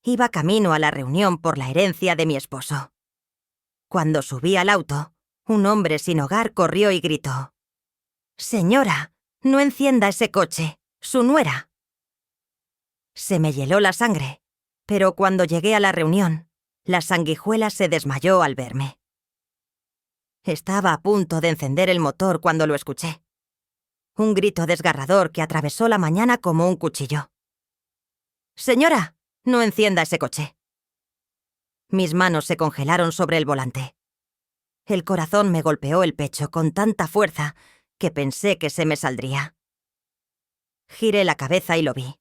Iba camino a la reunión por la herencia de mi esposo. Cuando subí al auto, un hombre sin hogar corrió y gritó: «Señora, no encienda ese coche, su nuera». Se me heló la sangre, pero cuando llegué a la reunión, la sanguijuela se desmayó al verme. Estaba a punto de encender el motor cuando lo escuché. Un grito desgarrador que atravesó la mañana como un cuchillo. «Señora, no encienda ese coche». Mis manos se congelaron sobre el volante. El corazón me golpeó el pecho con tanta fuerza que pensé que se me saldría. Giré la cabeza y lo vi.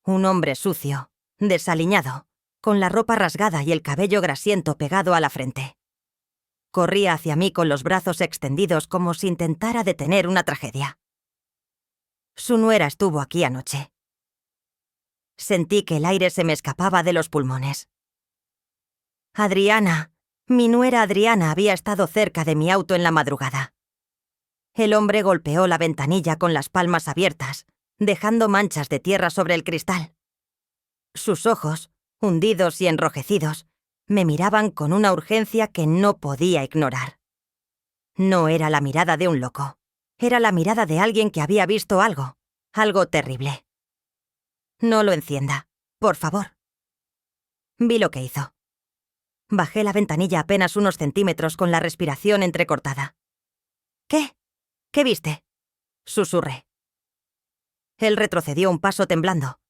Un hombre sucio, desaliñado, con la ropa rasgada y el cabello grasiento pegado a la frente. Corría hacia mí con los brazos extendidos como si intentara detener una tragedia. Su nuera estuvo aquí anoche. Sentí que el aire se me escapaba de los pulmones. Adriana, mi nuera Adriana había estado cerca de mi auto en la madrugada. El hombre golpeó la ventanilla con las palmas abiertas, dejando manchas de tierra sobre el cristal. Sus ojos, hundidos y enrojecidos, me miraban con una urgencia que no podía ignorar. No era la mirada de un loco. Era la mirada de alguien que había visto algo terrible. «No lo encienda, por favor». Vi lo que hizo. Bajé la ventanilla apenas unos centímetros con la respiración entrecortada. «¿Qué? ¿Qué viste?», susurré. Él retrocedió un paso temblando.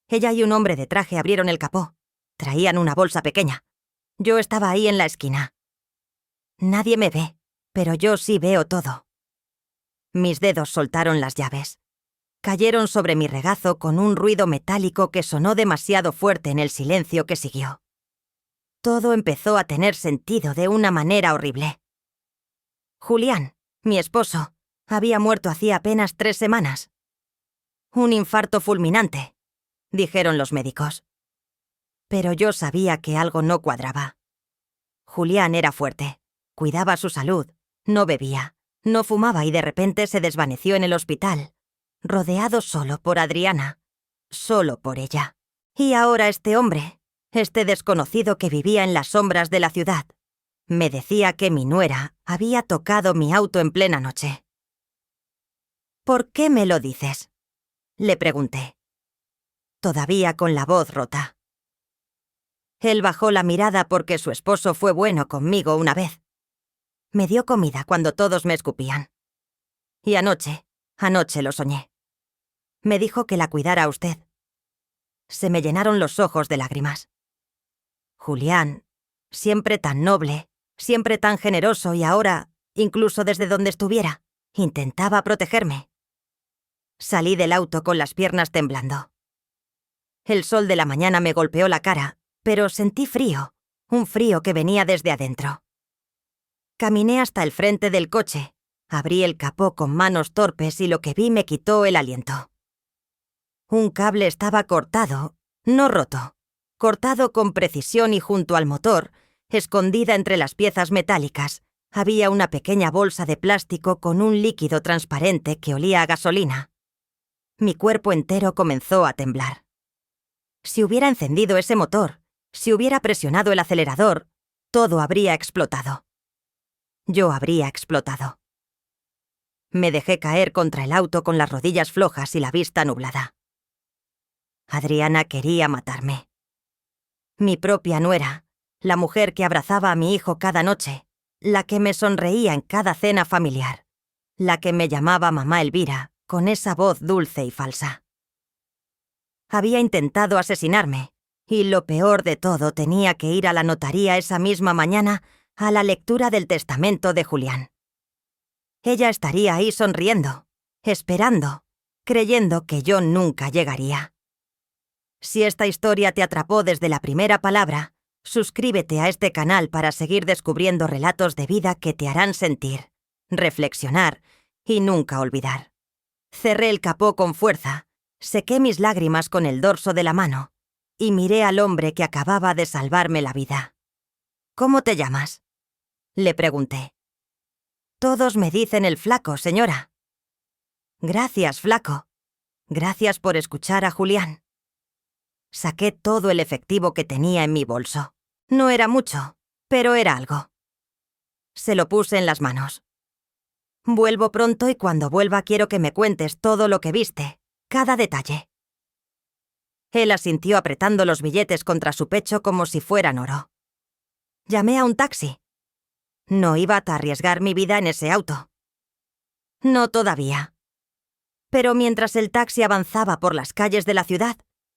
Ella y un hombre de traje abrieron el capó. Traían una bolsa pequeña. Yo estaba ahí en la esquina. Nadie me ve, pero yo sí veo todo. Mis dedos soltaron las llaves. Cayeron sobre mi regazo con un ruido metálico que sonó demasiado fuerte en el silencio que siguió. Todo empezó a tener sentido de una manera horrible. Julián, mi esposo, había muerto hacía apenas 3 semanas. «Un infarto fulminante», dijeron los médicos. Pero yo sabía que algo no cuadraba. Julián era fuerte, cuidaba su salud, no bebía, no fumaba y de repente se desvaneció en el hospital, rodeado solo por Adriana, solo por ella. Y ahora este hombre, este desconocido que vivía en las sombras de la ciudad, me decía que mi nuera había tocado mi auto en plena noche. «¿Por qué me lo dices?», le pregunté, todavía con la voz rota. Él bajó la mirada porque su esposo fue bueno conmigo una vez. Me dio comida cuando todos me escupían. Y anoche lo soñé. Me dijo que la cuidara a usted. Se me llenaron los ojos de lágrimas. Julián, siempre tan noble, siempre tan generoso y ahora, incluso desde donde estuviera, intentaba protegerme. Salí del auto con las piernas temblando. El sol de la mañana me golpeó la cara, pero sentí frío, un frío que venía desde adentro. Caminé hasta el frente del coche, abrí el capó con manos torpes y lo que vi me quitó el aliento. Un cable estaba cortado, no roto, cortado con precisión y junto al motor, escondida entre las piezas metálicas, había una pequeña bolsa de plástico con un líquido transparente que olía a gasolina. Mi cuerpo entero comenzó a temblar. Si hubiera encendido ese motor, si hubiera presionado el acelerador, todo habría explotado. Yo habría explotado. Me dejé caer contra el auto con las rodillas flojas y la vista nublada. Adriana quería matarme. Mi propia nuera, la mujer que abrazaba a mi hijo cada noche, la que me sonreía en cada cena familiar, la que me llamaba mamá Elvira con esa voz dulce y falsa. Había intentado asesinarme, y lo peor de todo, tenía que ir a la notaría esa misma mañana a la lectura del testamento de Julián. Ella estaría ahí sonriendo, esperando, creyendo que yo nunca llegaría. Si esta historia te atrapó desde la primera palabra, suscríbete a este canal para seguir descubriendo relatos de vida que te harán sentir, reflexionar y nunca olvidar. Cerré el capó con fuerza, sequé mis lágrimas con el dorso de la mano y miré al hombre que acababa de salvarme la vida. «¿Cómo te llamas?», le pregunté. «Todos me dicen el Flaco, señora». «Gracias, Flaco. Gracias por escuchar a Julián». Saqué todo el efectivo que tenía en mi bolso. No era mucho, pero era algo. Se lo puse en las manos. Vuelvo pronto y cuando vuelva quiero que me cuentes todo lo que viste, cada detalle. Él asintió apretando los billetes contra su pecho como si fueran oro. Llamé a un taxi. No iba a arriesgar mi vida en ese auto. No todavía. Pero mientras el taxi avanzaba por las calles de la ciudad,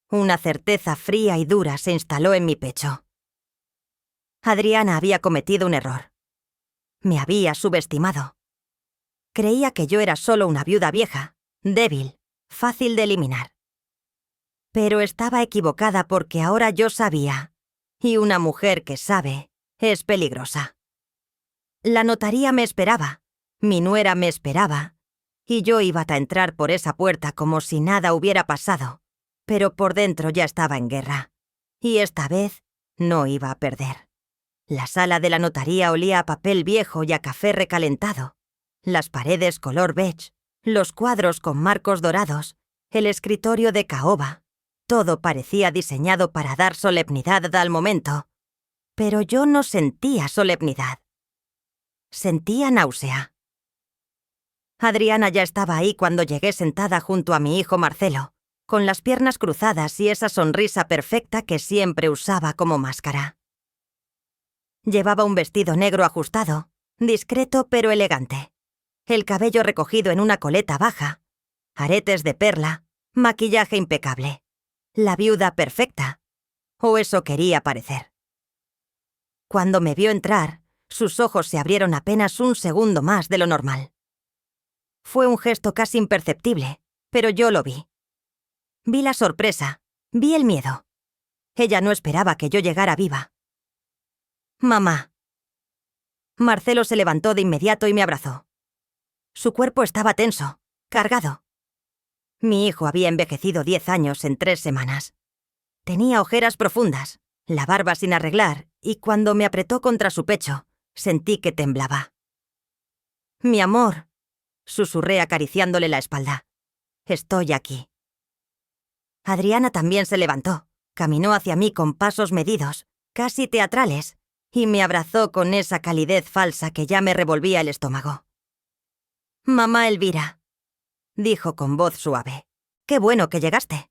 una certeza fría y dura se instaló en mi pecho. Adriana había cometido un error. Me había subestimado. Creía que yo era solo una viuda vieja, débil, fácil de eliminar. Pero estaba equivocada porque ahora yo sabía, y una mujer que sabe es peligrosa. La notaría me esperaba, mi nuera me esperaba, y yo iba a entrar por esa puerta como si nada hubiera pasado, pero por dentro ya estaba en guerra, y esta vez no iba a perder. La sala de la notaría olía a papel viejo y a café recalentado, las paredes color beige, los cuadros con marcos dorados, el escritorio de caoba. Todo parecía diseñado para dar solemnidad al momento, pero yo no sentía solemnidad. Sentía náusea. Adriana ya estaba ahí cuando llegué sentada junto a mi hijo Marcelo, con las piernas cruzadas y esa sonrisa perfecta que siempre usaba como máscara. Llevaba un vestido negro ajustado, discreto pero elegante, el cabello recogido en una coleta baja, aretes de perla, maquillaje impecable. La viuda perfecta, o eso quería parecer. Cuando me vio entrar, sus ojos se abrieron apenas un segundo más de lo normal. Fue un gesto casi imperceptible, pero yo lo vi. Vi la sorpresa, vi el miedo. Ella no esperaba que yo llegara viva. «Mamá». Marcelo se levantó de inmediato y me abrazó. Su cuerpo estaba tenso, cargado. Mi hijo había envejecido 10 años en 3 semanas. Tenía ojeras profundas, la barba sin arreglar, y cuando me apretó contra su pecho, sentí que temblaba. «Mi amor», susurré acariciándole la espalda. «Estoy aquí». Adriana también se levantó, caminó hacia mí con pasos medidos, casi teatrales, y me abrazó con esa calidez falsa que ya me revolvía el estómago. «Mamá Elvira», dijo con voz suave, «qué bueno que llegaste».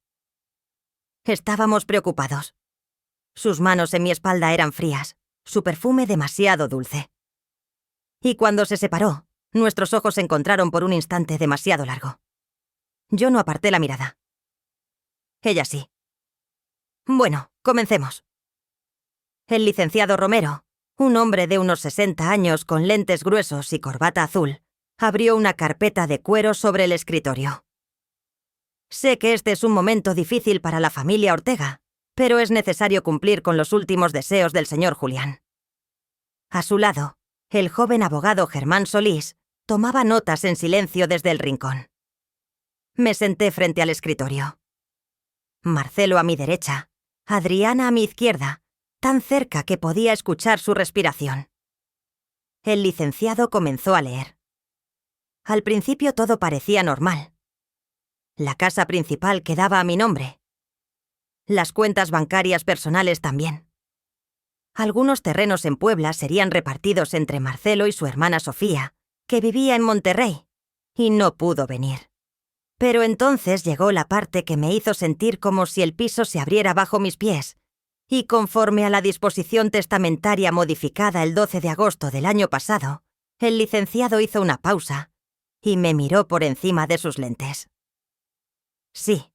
Estábamos preocupados. Sus manos en mi espalda eran frías, su perfume demasiado dulce. Y cuando se separó, nuestros ojos se encontraron por un instante demasiado largo. Yo no aparté la mirada. Ella sí. «Bueno, comencemos». El licenciado Romero, un hombre de unos 60 años con lentes gruesos y corbata azul, abrió una carpeta de cuero sobre el escritorio. «Sé que este es un momento difícil para la familia Ortega, pero es necesario cumplir con los últimos deseos del señor Julián». A su lado, el joven abogado Germán Solís tomaba notas en silencio desde el rincón. Me senté frente al escritorio. Marcelo a mi derecha, Adriana a mi izquierda, tan cerca que podía escuchar su respiración. El licenciado comenzó a leer. Al principio todo parecía normal. La casa principal quedaba a mi nombre. Las cuentas bancarias personales también. Algunos terrenos en Puebla serían repartidos entre Marcelo y su hermana Sofía, que vivía en Monterrey, y no pudo venir. Pero entonces llegó la parte que me hizo sentir como si el piso se abriera bajo mis pies, y conforme a la disposición testamentaria modificada el 12 de agosto del año pasado, el licenciado hizo una pausa y me miró por encima de sus lentes. Sí.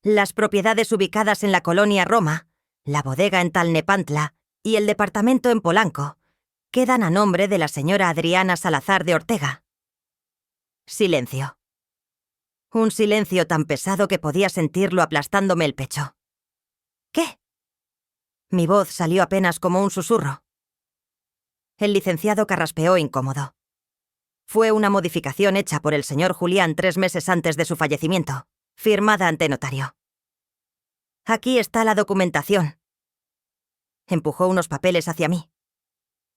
Las propiedades ubicadas en la colonia Roma, la bodega en Talnepantla y el departamento en Polanco quedan a nombre de la señora Adriana Salazar de Ortega. Silencio. Un silencio tan pesado que podía sentirlo aplastándome el pecho. ¿Qué? Mi voz salió apenas como un susurro. El licenciado carraspeó incómodo. Fue una modificación hecha por el señor Julián 3 meses antes de su fallecimiento, firmada ante notario. Aquí está la documentación. Empujó unos papeles hacia mí.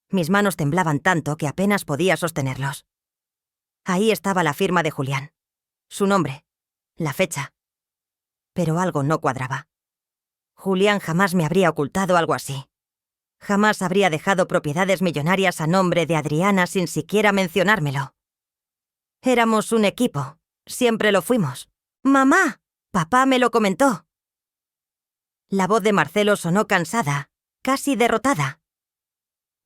Mis manos temblaban tanto que apenas podía sostenerlos. Ahí estaba la firma de Julián, su nombre, la fecha. Pero algo no cuadraba. Julián jamás me habría ocultado algo así. Jamás habría dejado propiedades millonarias a nombre de Adriana sin siquiera mencionármelo. Éramos un equipo, siempre lo fuimos. ¡Mamá! Papá me lo comentó. La voz de Marcelo sonó cansada, casi derrotada.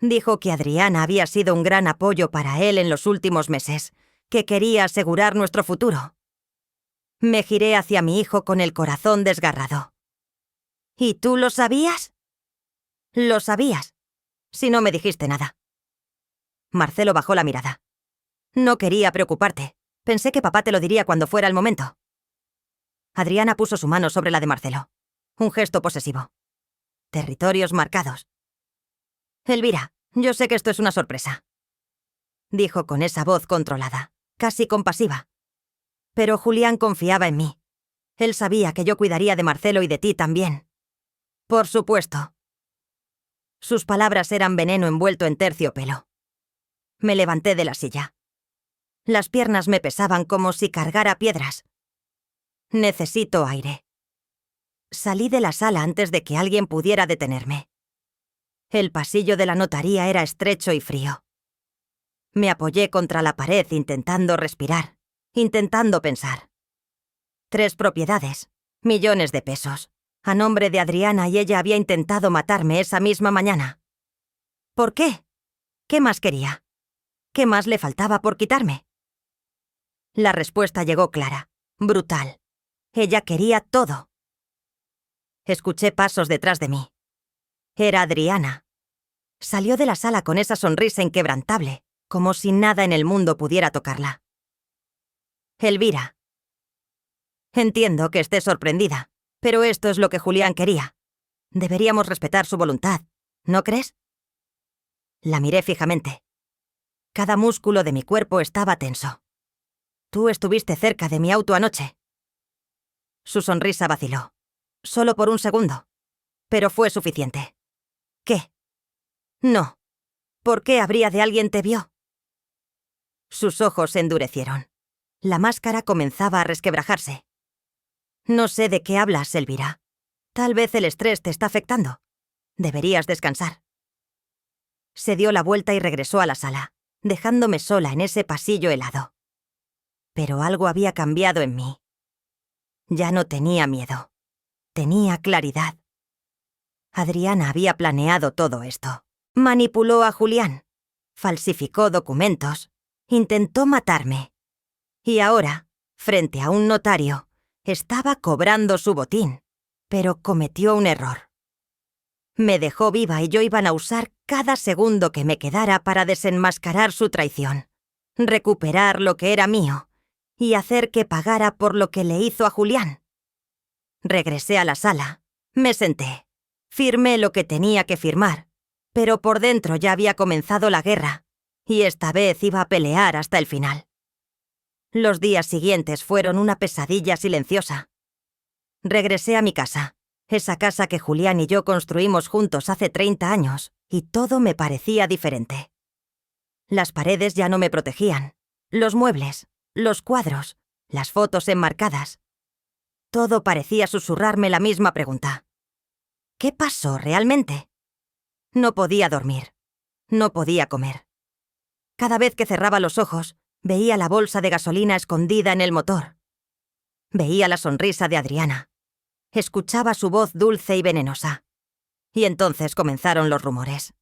Dijo que Adriana había sido un gran apoyo para él en los últimos meses, que quería asegurar nuestro futuro. Me giré hacia mi hijo con el corazón desgarrado. ¿Y tú lo sabías? Lo sabías, si no me dijiste nada. Marcelo bajó la mirada. No quería preocuparte. Pensé que papá te lo diría cuando fuera el momento. Adriana puso su mano sobre la de Marcelo. Un gesto posesivo. Territorios marcados. Elvira, yo sé que esto es una sorpresa, dijo con esa voz controlada, casi compasiva. Pero Julián confiaba en mí. Él sabía que yo cuidaría de Marcelo y de ti también. Por supuesto. Sus palabras eran veneno envuelto en terciopelo. Me levanté de la silla. Las piernas me pesaban como si cargara piedras. Necesito aire. Salí de la sala antes de que alguien pudiera detenerme. El pasillo de la notaría era estrecho y frío. Me apoyé contra la pared intentando respirar, intentando pensar. 3 propiedades, millones de pesos, a nombre de Adriana, y ella había intentado matarme esa misma mañana. ¿Por qué? ¿Qué más quería? ¿Qué más le faltaba por quitarme? La respuesta llegó clara, brutal. Ella quería todo. Escuché pasos detrás de mí. Era Adriana. Salió de la sala con esa sonrisa inquebrantable, como si nada en el mundo pudiera tocarla. Elvira. Entiendo que estés sorprendida, pero esto es lo que Julián quería. Deberíamos respetar su voluntad, ¿no crees? La miré fijamente. Cada músculo de mi cuerpo estaba tenso. Tú estuviste cerca de mi auto anoche. Su sonrisa vaciló. Solo por un segundo. Pero fue suficiente. ¿Qué? No. ¿Por qué habría de alguien te vio? Sus ojos se endurecieron. La máscara comenzaba a resquebrajarse. No sé de qué hablas, Elvira. Tal vez el estrés te está afectando. Deberías descansar. Se dio la vuelta y regresó a la sala, dejándome sola en ese pasillo helado. Pero algo había cambiado en mí. Ya no tenía miedo. Tenía claridad. Adriana había planeado todo esto. Manipuló a Julián. Falsificó documentos. Intentó matarme. Y ahora, frente a un notario, estaba cobrando su botín. Pero cometió un error. Me dejó viva y yo iba a usar cada segundo que me quedara para desenmascarar su traición, recuperar lo que era mío y hacer que pagara por lo que le hizo a Julián. Regresé a la sala, me senté, firmé lo que tenía que firmar, pero por dentro ya había comenzado la guerra y esta vez iba a pelear hasta el final. Los días siguientes fueron una pesadilla silenciosa. Regresé a mi casa. Esa casa que Julián y yo construimos juntos hace 30 años, y todo me parecía diferente. Las paredes ya no me protegían. Los muebles, los cuadros, las fotos enmarcadas. Todo parecía susurrarme la misma pregunta. ¿Qué pasó realmente? No podía dormir. No podía comer. Cada vez que cerraba los ojos, veía la bolsa de gasolina escondida en el motor. Veía la sonrisa de Adriana. Escuchaba su voz dulce y venenosa. Y entonces comenzaron los rumores.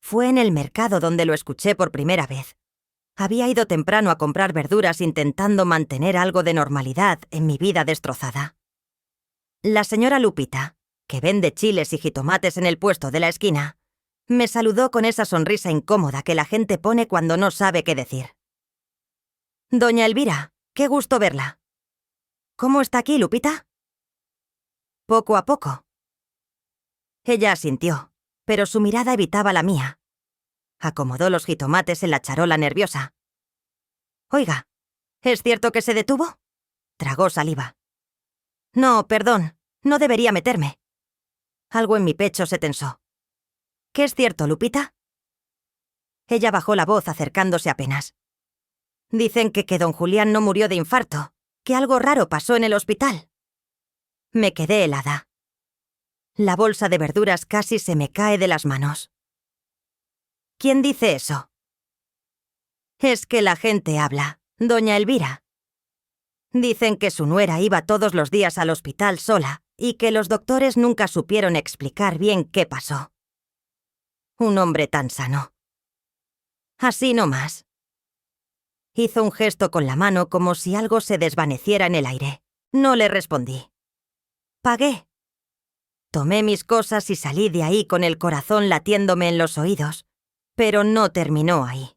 Fue en el mercado donde lo escuché por primera vez. Había ido temprano a comprar verduras intentando mantener algo de normalidad en mi vida destrozada. La señora Lupita, que vende chiles y jitomates en el puesto de la esquina, me saludó con esa sonrisa incómoda que la gente pone cuando no sabe qué decir. «Doña Elvira, qué gusto verla. ¿Cómo está aquí, Lupita?» «Poco a poco». Ella asintió, pero su mirada evitaba la mía. Acomodó los jitomates en la charola nerviosa. «Oiga, ¿es cierto que se detuvo?» Tragó saliva. «No, perdón, no debería meterme». Algo en mi pecho se tensó. «¿Qué es cierto, Lupita?» Ella bajó la voz acercándose apenas. «Dicen que don Julián no murió de infarto, que algo raro pasó en el hospital». Me quedé helada. La bolsa de verduras casi se me cae de las manos. ¿Quién dice eso? Es que la gente habla, doña Elvira. Dicen que su nuera iba todos los días al hospital sola y que los doctores nunca supieron explicar bien qué pasó. Un hombre tan sano. Así no más. Hizo un gesto con la mano como si algo se desvaneciera en el aire. No le respondí. Pagué. Tomé mis cosas y salí de ahí con el corazón latiéndome en los oídos, pero no terminó ahí.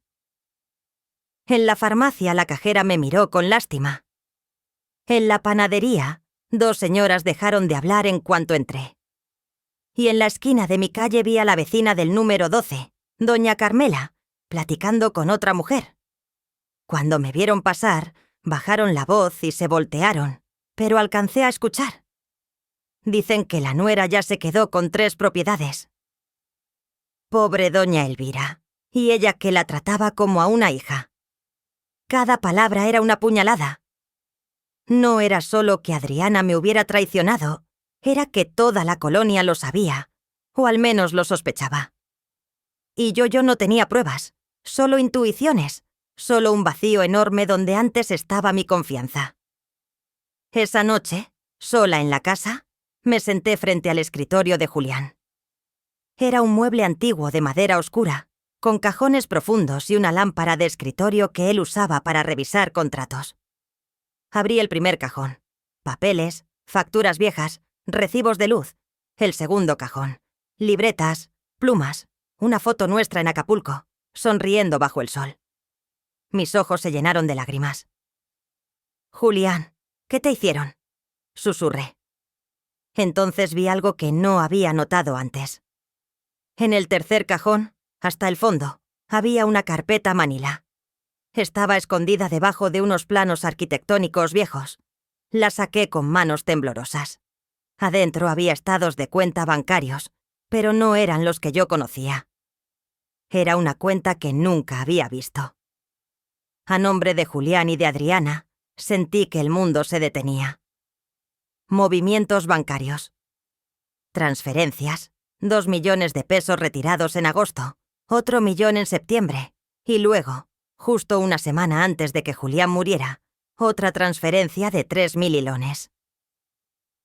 En la farmacia la cajera me miró con lástima. En la panadería, 2 señoras dejaron de hablar en cuanto entré. Y en la esquina de mi calle vi a la vecina del número 12, doña Carmela, platicando con otra mujer. Cuando me vieron pasar, bajaron la voz y se voltearon, pero alcancé a escuchar. Dicen que la nuera ya se quedó con 3 propiedades. Pobre doña Elvira, y ella que la trataba como a una hija. Cada palabra era una puñalada. No era solo que Adriana me hubiera traicionado, era que toda la colonia lo sabía, o al menos lo sospechaba. Y yo no tenía pruebas, solo intuiciones, solo un vacío enorme donde antes estaba mi confianza. Esa noche, sola en la casa, me senté frente al escritorio de Julián. Era un mueble antiguo de madera oscura, con cajones profundos y una lámpara de escritorio que él usaba para revisar contratos. Abrí el primer cajón. Papeles, facturas viejas, recibos de luz. El segundo cajón. Libretas, plumas, una foto nuestra en Acapulco, sonriendo bajo el sol. Mis ojos se llenaron de lágrimas. «Julián, ¿qué te hicieron?», susurré. Entonces vi algo que no había notado antes. En el tercer cajón, hasta el fondo, había una carpeta manila. Estaba escondida debajo de unos planos arquitectónicos viejos. La saqué con manos temblorosas. Adentro había estados de cuenta bancarios, pero no eran los que yo conocía. Era una cuenta que nunca había visto. A nombre de Julián y de Adriana, sentí que el mundo se detenía. Movimientos bancarios. Transferencias. 2 millones de pesos retirados en agosto, otro 1 millón en septiembre, y luego, justo una semana antes de que Julián muriera, otra transferencia de 3.000 hilones.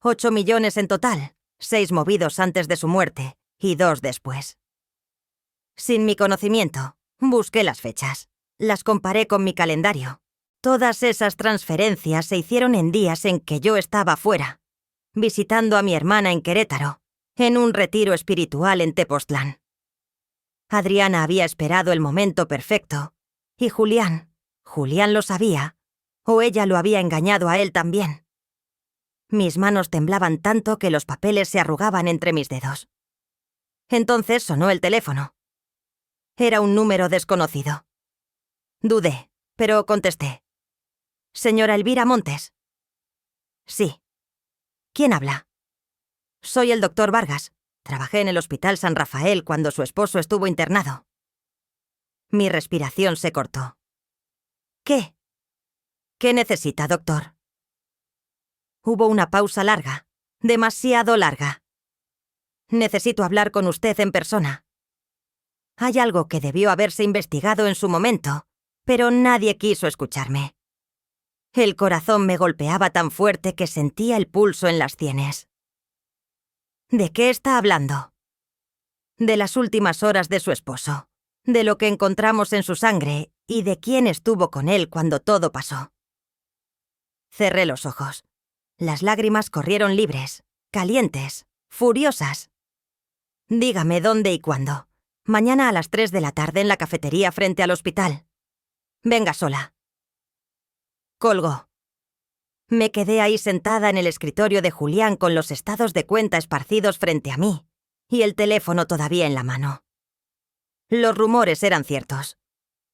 8 millones en total, 6 movidos antes de su muerte y 2 después. Sin mi conocimiento, busqué las fechas, las comparé con mi calendario. Todas esas transferencias se hicieron en días en que yo estaba fuera, visitando a mi hermana en Querétaro, en un retiro espiritual en Tepoztlán. Adriana había esperado el momento perfecto, y Julián lo sabía, o ella lo había engañado a él también. Mis manos temblaban tanto que los papeles se arrugaban entre mis dedos. Entonces sonó el teléfono. Era un número desconocido. Dudé, pero contesté. «Señora Elvira Montes». «Sí». «¿Quién habla?» «Soy el doctor Vargas. Trabajé en el Hospital San Rafael cuando su esposo estuvo internado». Mi respiración se cortó. «¿Qué? ¿Qué necesita, doctor?» Hubo una pausa larga, demasiado larga. «Necesito hablar con usted en persona. Hay algo que debió haberse investigado en su momento, pero nadie quiso escucharme. El corazón me golpeaba tan fuerte que sentía el pulso en las sienes». «¿De qué está hablando?» «De las últimas horas de su esposo, de lo que encontramos en su sangre y de quién estuvo con él cuando todo pasó». Cerré los ojos. Las lágrimas corrieron libres, calientes, furiosas. «Dígame dónde y cuándo. Mañana a las 3 de la tarde en la cafetería frente al hospital. Venga sola». Colgó. Me quedé ahí sentada en el escritorio de Julián con los estados de cuenta esparcidos frente a mí y el teléfono todavía en la mano. Los rumores eran ciertos.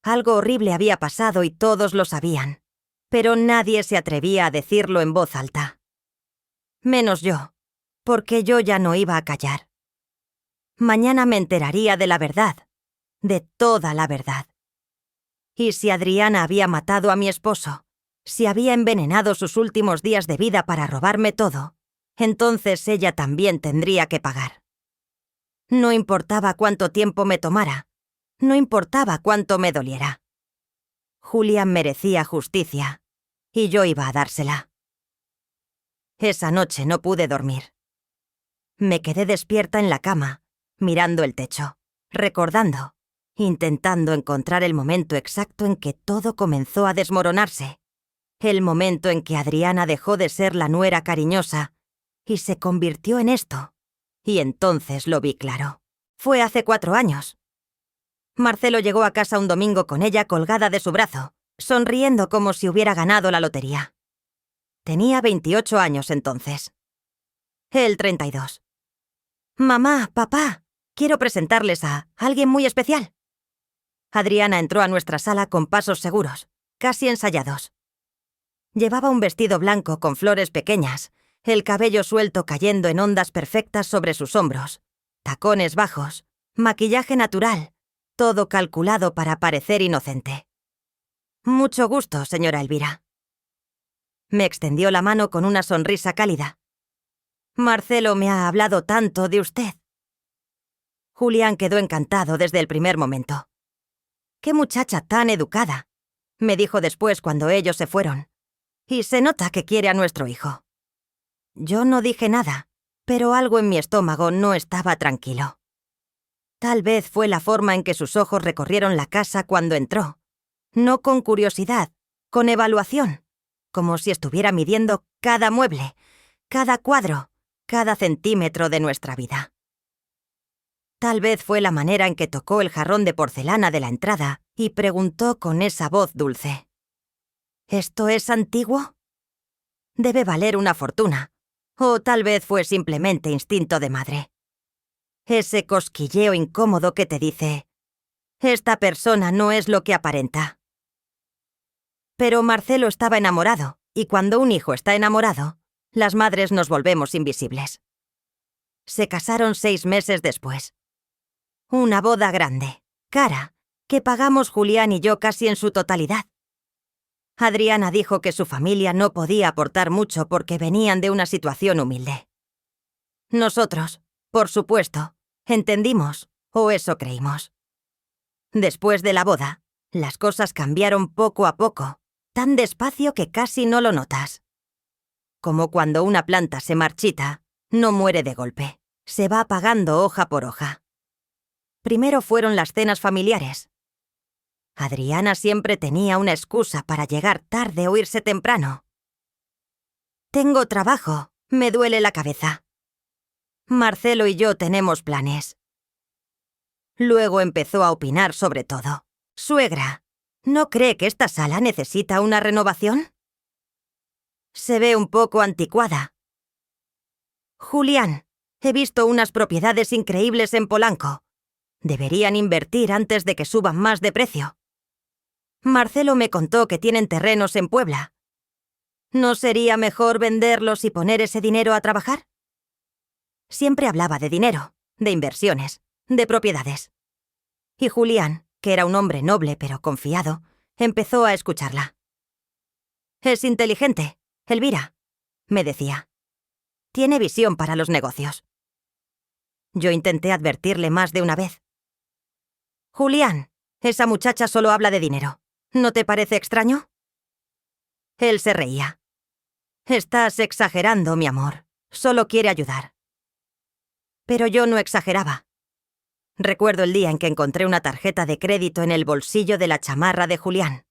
Algo horrible había pasado y todos lo sabían, pero nadie se atrevía a decirlo en voz alta. Menos yo, porque yo ya no iba a callar. Mañana me enteraría de la verdad, de toda la verdad. Y si Adriana había matado a mi esposo, si había envenenado sus últimos días de vida para robarme todo, entonces ella también tendría que pagar. No importaba cuánto tiempo me tomara, no importaba cuánto me doliera. Julián merecía justicia, y yo iba a dársela. Esa noche no pude dormir. Me quedé despierta en la cama, mirando el techo, recordando, intentando encontrar el momento exacto en que todo comenzó a desmoronarse. El momento en que Adriana dejó de ser la nuera cariñosa y se convirtió en esto. Y entonces lo vi claro. Fue hace 4 años. Marcelo llegó a casa un domingo con ella colgada de su brazo, sonriendo como si hubiera ganado la lotería. Tenía 28 años entonces. Él 32. «Mamá, papá, quiero presentarles a alguien muy especial». Adriana entró a nuestra sala con pasos seguros, casi ensayados. Llevaba un vestido blanco con flores pequeñas, el cabello suelto cayendo en ondas perfectas sobre sus hombros, tacones bajos, maquillaje natural, todo calculado para parecer inocente. «Mucho gusto, señora Elvira». Me extendió la mano con una sonrisa cálida. «Marcelo me ha hablado tanto de usted». Julián quedó encantado desde el primer momento. «Qué muchacha tan educada», me dijo después cuando ellos se fueron. «Y se nota que quiere a nuestro hijo». Yo no dije nada, pero algo en mi estómago no estaba tranquilo. Tal vez fue la forma en que sus ojos recorrieron la casa cuando entró. No con curiosidad, con evaluación, como si estuviera midiendo cada mueble, cada cuadro, cada centímetro de nuestra vida. Tal vez fue la manera en que tocó el jarrón de porcelana de la entrada y preguntó con esa voz dulce: «¿Esto es antiguo? Debe valer una fortuna. O tal vez fue simplemente instinto de madre. Ese cosquilleo incómodo que te dice: esta persona no es lo que aparenta». Pero Marcelo estaba enamorado, y cuando un hijo está enamorado, las madres nos volvemos invisibles. Se casaron 6 meses después. Una boda grande, cara, que pagamos Julián y yo casi en su totalidad. Adriana dijo que su familia no podía aportar mucho porque venían de una situación humilde. Nosotros, por supuesto, entendimos, o eso creímos. Después de la boda, las cosas cambiaron poco a poco, tan despacio que casi no lo notas. Como cuando una planta se marchita, no muere de golpe, se va apagando hoja por hoja. Primero fueron las cenas familiares. Adriana siempre tenía una excusa para llegar tarde o irse temprano. «Tengo trabajo, me duele la cabeza». «Marcelo y yo tenemos planes». Luego empezó a opinar sobre todo. «Suegra, ¿no cree que esta sala necesita una renovación? Se ve un poco anticuada». «Julián, he visto unas propiedades increíbles en Polanco. Deberían invertir antes de que suban más de precio». «Marcelo me contó que tienen terrenos en Puebla. ¿No sería mejor venderlos y poner ese dinero a trabajar?» Siempre hablaba de dinero, de inversiones, de propiedades. Y Julián, que era un hombre noble pero confiado, empezó a escucharla. «Es inteligente, Elvira», me decía. «Tiene visión para los negocios». Yo intenté advertirle más de una vez. «Julián, esa muchacha solo habla de dinero. ¿No te parece extraño?» Él se reía. «Estás exagerando, mi amor. Solo quiere ayudar». Pero yo no exageraba. Recuerdo el día en que encontré una tarjeta de crédito en el bolsillo de la chamarra de Julián.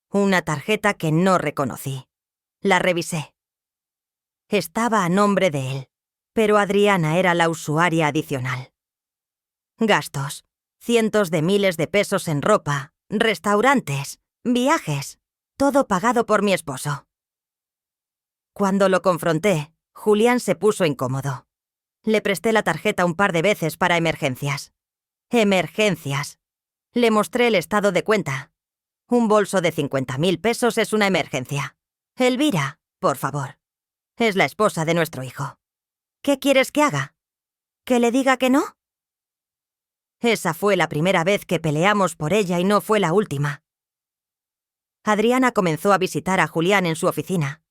Una tarjeta que no reconocí. La revisé. Estaba a nombre de él, pero Adriana era la usuaria adicional. Gastos, cientos de miles de pesos en ropa, restaurantes, viajes, todo pagado por mi esposo. Cuando lo confronté, Julián se puso incómodo. Le presté la tarjeta un par de veces para emergencias. Emergencias. Le mostré el estado de cuenta. Un bolso de 50.000 pesos es una emergencia. Elvira, por favor. Es la esposa de nuestro hijo. ¿Qué quieres que haga? ¿Que le diga que no? Esa fue la primera vez que peleamos por ella y no fue la última. Adriana comenzó a visitar a Julián en su oficina.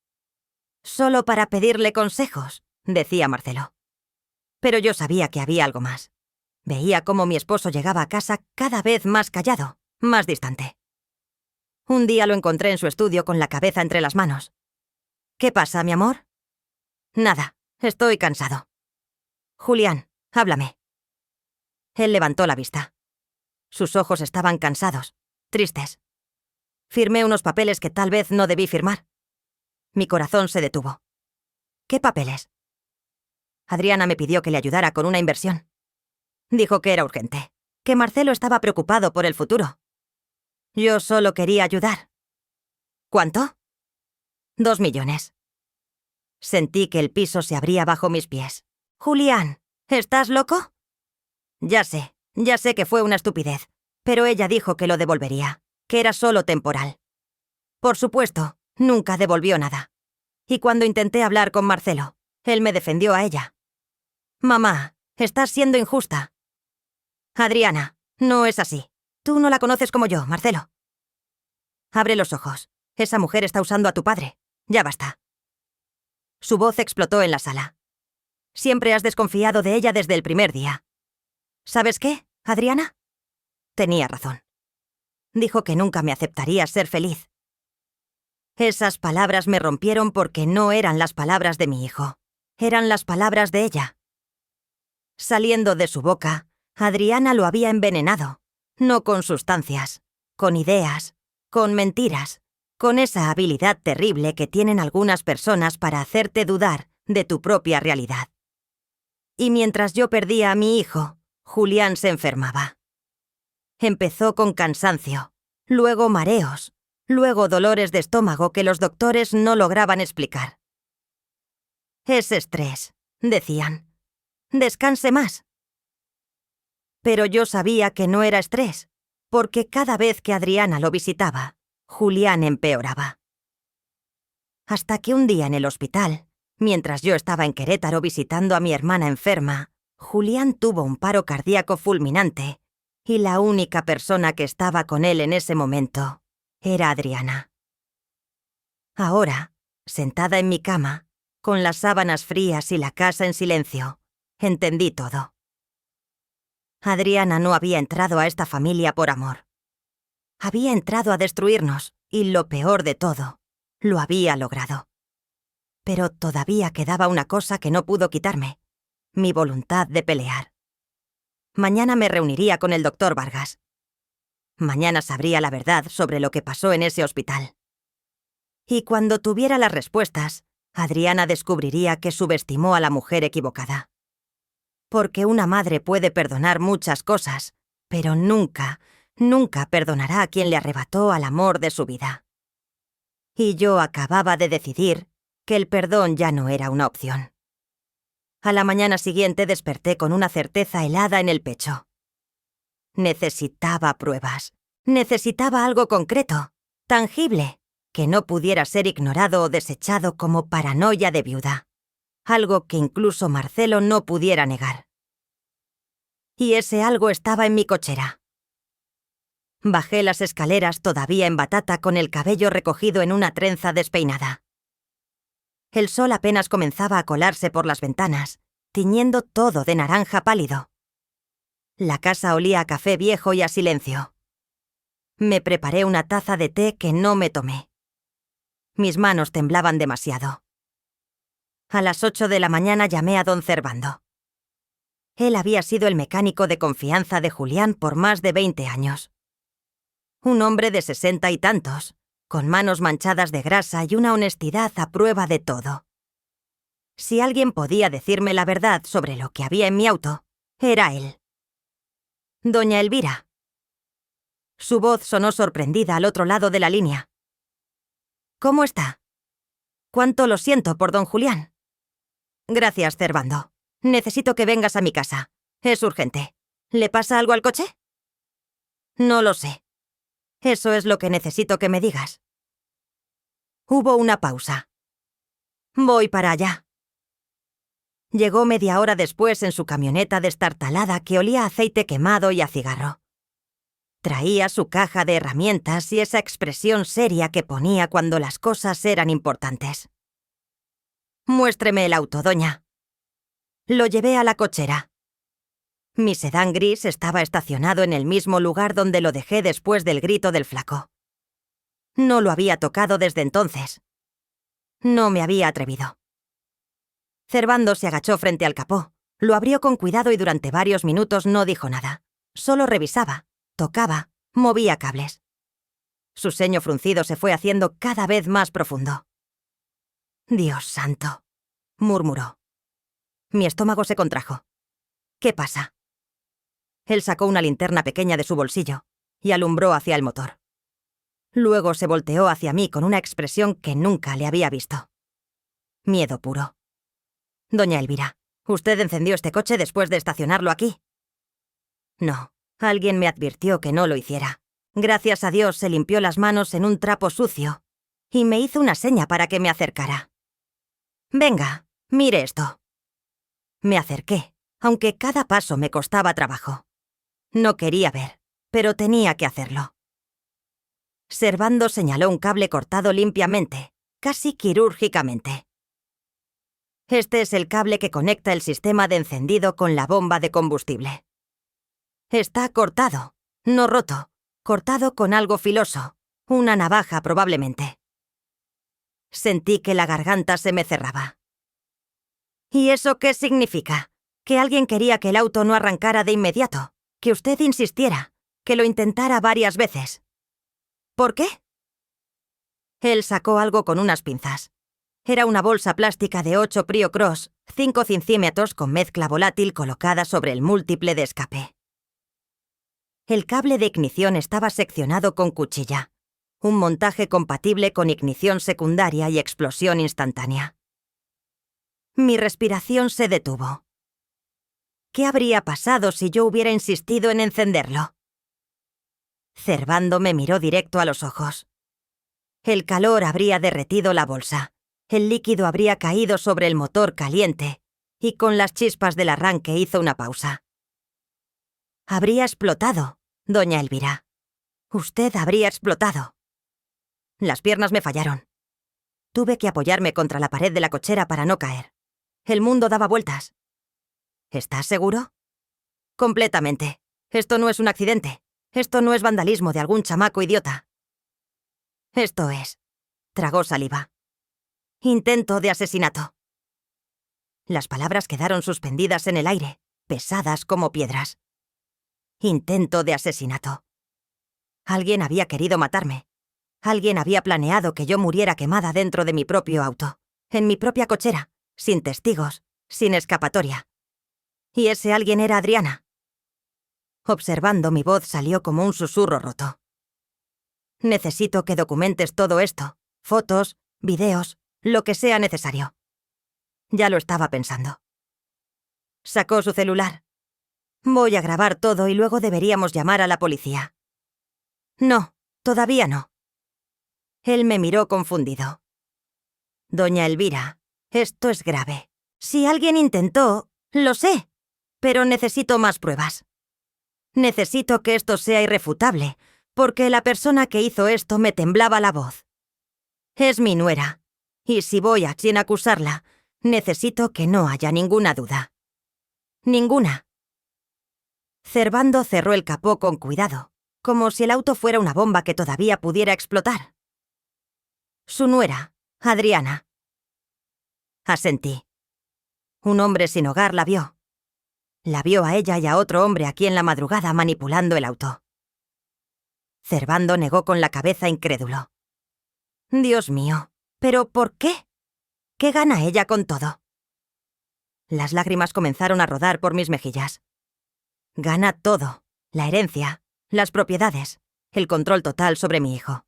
Solo para pedirle consejos, decía Marcelo. Pero yo sabía que había algo más. Veía cómo mi esposo llegaba a casa cada vez más callado, más distante. Un día lo encontré en su estudio con la cabeza entre las manos. «¿Qué pasa, mi amor?» «Nada, estoy cansado». «Julián, háblame». Él levantó la vista. Sus ojos estaban cansados, tristes. Firmé unos papeles que tal vez no debí firmar. Mi corazón se detuvo. «¿Qué papeles?» Adriana me pidió que le ayudara con una inversión. Dijo que era urgente, que Marcelo estaba preocupado por el futuro. Yo solo quería ayudar. ¿Cuánto? 2 millones. Sentí que el piso se abría bajo mis pies. «Julián, ¿estás loco?» Ya sé que fue una estupidez, pero ella dijo que lo devolvería, que era solo temporal. Por supuesto, nunca devolvió nada. Y cuando intenté hablar con Marcelo, él me defendió a ella. «Mamá, estás siendo injusta». «Adriana, no es así. Tú no la conoces como yo, Marcelo». «Abre los ojos. Esa mujer está usando a tu padre. Ya basta». Su voz explotó en la sala. «Siempre has desconfiado de ella desde el primer día. ¿Sabes qué, Adriana?» Tenía razón. Dijo que nunca me aceptaría ser feliz. Esas palabras me rompieron porque no eran las palabras de mi hijo. Eran las palabras de ella. Saliendo de su boca, Adriana lo había envenenado. No con sustancias, con ideas, con mentiras, con esa habilidad terrible que tienen algunas personas para hacerte dudar de tu propia realidad. Y mientras yo perdía a mi hijo, Julián se enfermaba. Empezó con cansancio, luego mareos, luego dolores de estómago que los doctores no lograban explicar. «Es estrés», decían. «Descanse más». Pero yo sabía que no era estrés, porque cada vez que Adriana lo visitaba, Julián empeoraba. Hasta que un día en el hospital, mientras yo estaba en Querétaro visitando a mi hermana enferma, Julián tuvo un paro cardíaco fulminante, y la única persona que estaba con él en ese momento era Adriana. Ahora, sentada en mi cama, con las sábanas frías y la casa en silencio, entendí todo. Adriana no había entrado a esta familia por amor. Había entrado a destruirnos, y lo peor de todo, lo había logrado. Pero todavía quedaba una cosa que no pudo quitarme: mi voluntad de pelear. Mañana me reuniría con el doctor Vargas. Mañana sabría la verdad sobre lo que pasó en ese hospital. Y cuando tuviera las respuestas, Adriana descubriría que subestimó a la mujer equivocada. Porque una madre puede perdonar muchas cosas, pero nunca perdonará a quien le arrebató al amor de su vida. Y yo acababa de decidir que el perdón ya no era una opción. A la mañana siguiente desperté con una certeza helada en el pecho. Necesitaba pruebas. Necesitaba algo concreto, tangible, que no pudiera ser ignorado o desechado como paranoia de viuda. Algo que incluso Marcelo no pudiera negar. Y ese algo estaba en mi cochera. Bajé las escaleras todavía en batata con el cabello recogido en una trenza despeinada. El sol apenas comenzaba a colarse por las ventanas, tiñendo todo de naranja pálido. La casa olía a café viejo y a silencio. Me preparé una taza de té que no me tomé. Mis manos temblaban demasiado. A las 8 de la mañana llamé a don Servando. Él había sido el mecánico de confianza de Julián por más de 20 años. Un hombre de 60 y tantos, con manos manchadas de grasa y una honestidad a prueba de todo. Si alguien podía decirme la verdad sobre lo que había en mi auto, era él. «Doña Elvira». Su voz sonó sorprendida al otro lado de la línea. «¿Cómo está? Cuánto lo siento por don Julián». «Gracias, Servando. Necesito que vengas a mi casa. Es urgente. ¿Le pasa algo al coche?» «No lo sé. Eso es lo que necesito que me digas». Hubo una pausa. «Voy para allá». Llegó media hora después en su camioneta destartalada que olía a aceite quemado y a cigarro. Traía su caja de herramientas y esa expresión seria que ponía cuando las cosas eran importantes. Muéstreme el auto, doña. Lo llevé a la cochera. Mi sedán gris estaba estacionado en el mismo lugar donde lo dejé después del grito del flaco. No lo había tocado desde entonces. No me había atrevido. Servando se agachó frente al capó, lo abrió con cuidado y durante varios minutos no dijo nada. Solo revisaba, tocaba, movía cables. Su ceño fruncido se fue haciendo cada vez más profundo. «Dios santo», murmuró. Mi estómago se contrajo. «¿Qué pasa?» Él sacó una linterna pequeña de su bolsillo y alumbró hacia el motor. Luego se volteó hacia mí con una expresión que nunca le había visto. Miedo puro. «Doña Elvira, ¿usted encendió este coche después de estacionarlo aquí?» No, alguien me advirtió que no lo hiciera. Gracias a Dios se limpió las manos en un trapo sucio y me hizo una seña para que me acercara. «Venga, mire esto». Me acerqué, aunque cada paso me costaba trabajo. No quería ver, pero tenía que hacerlo. Servando señaló un cable cortado limpiamente, casi quirúrgicamente. Este es el cable que conecta el sistema de encendido con la bomba de combustible. Está cortado, no roto, cortado con algo filoso, una navaja probablemente. Sentí que la garganta se me cerraba. ¿Y eso qué significa? Que alguien quería que el auto no arrancara de inmediato, que usted insistiera, que lo intentara varias veces. ¿Por qué? Él sacó algo con unas pinzas. Era una bolsa plástica de 8 Prio Cross, 5 centímetros con mezcla volátil colocada sobre el múltiple de escape. El cable de ignición estaba seccionado con cuchilla, un montaje compatible con ignición secundaria y explosión instantánea. Mi respiración se detuvo. ¿Qué habría pasado si yo hubiera insistido en encenderlo? Servando me miró directo a los ojos. El calor habría derretido la bolsa, el líquido habría caído sobre el motor caliente y con las chispas del arranque hizo una pausa. Habría explotado, doña Elvira. Usted habría explotado. Las piernas me fallaron. Tuve que apoyarme contra la pared de la cochera para no caer. El mundo daba vueltas. ¿Estás seguro? Completamente. Esto no es un accidente. Esto no es vandalismo de algún chamaco idiota. Esto es. Tragó saliva. Intento de asesinato. Las palabras quedaron suspendidas en el aire, pesadas como piedras. Intento de asesinato. Alguien había querido matarme. Alguien había planeado que yo muriera quemada dentro de mi propio auto, en mi propia cochera, sin testigos, sin escapatoria. Y ese alguien era Adriana. Observando, mi voz salió como un susurro roto. Necesito que documentes todo esto, fotos, videos, lo que sea necesario. Ya lo estaba pensando. Sacó su celular. Voy a grabar todo y luego deberíamos llamar a la policía. No, todavía no. Él me miró confundido. Doña Elvira, esto es grave. Si alguien intentó, lo sé, pero necesito más pruebas. Necesito que esto sea irrefutable, porque la persona que hizo esto me temblaba la voz. Es mi nuera, y si voy a quien acusarla, necesito que no haya ninguna duda. Ninguna. Servando cerró el capó con cuidado, como si el auto fuera una bomba que todavía pudiera explotar. Su nuera, Adriana. Asentí. Un hombre sin hogar la vio. La vio a ella y a otro hombre aquí en la madrugada manipulando el auto. Servando negó con la cabeza incrédulo. Dios mío, ¿pero por qué? ¿Qué gana ella con todo? Las lágrimas comenzaron a rodar por mis mejillas. Gana todo, la herencia, las propiedades, el control total sobre mi hijo.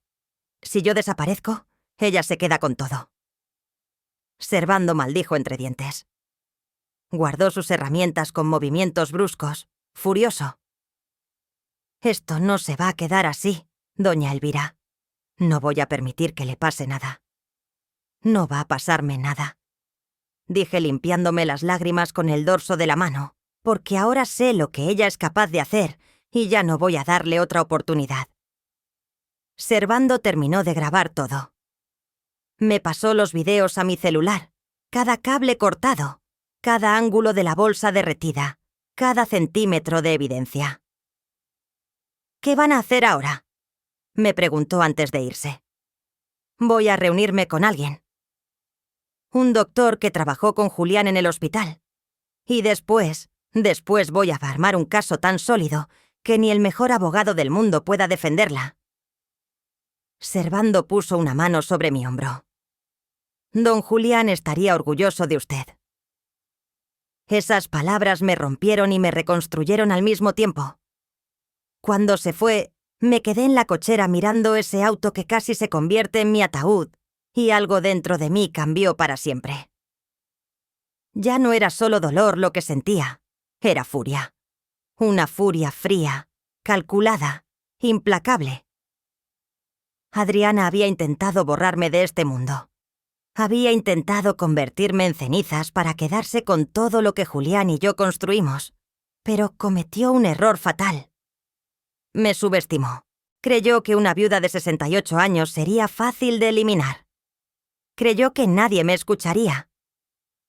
Si yo desaparezco, ella se queda con todo. Servando maldijo entre dientes. Guardó sus herramientas con movimientos bruscos, furioso. Esto no se va a quedar así, doña Elvira. No voy a permitir que le pase nada. No va a pasarme nada. Dije limpiándome las lágrimas con el dorso de la mano, porque ahora sé lo que ella es capaz de hacer y ya no voy a darle otra oportunidad. Servando terminó de grabar todo. Me pasó los videos a mi celular, cada cable cortado, cada ángulo de la bolsa derretida, cada centímetro de evidencia. «¿Qué van a hacer ahora?», me preguntó antes de irse. «Voy a reunirme con alguien. Un doctor que trabajó con Julián en el hospital. Y después voy a armar un caso tan sólido que ni el mejor abogado del mundo pueda defenderla». Servando puso una mano sobre mi hombro. «Don Julián estaría orgulloso de usted». Esas palabras me rompieron y me reconstruyeron al mismo tiempo. Cuando se fue, me quedé en la cochera mirando ese auto que casi se convierte en mi ataúd, y algo dentro de mí cambió para siempre. Ya no era solo dolor lo que sentía, era furia. Una furia fría, calculada, implacable. Adriana había intentado borrarme de este mundo. Había intentado convertirme en cenizas para quedarse con todo lo que Julián y yo construimos, pero cometió un error fatal. Me subestimó. Creyó que una viuda de 68 años sería fácil de eliminar. Creyó que nadie me escucharía.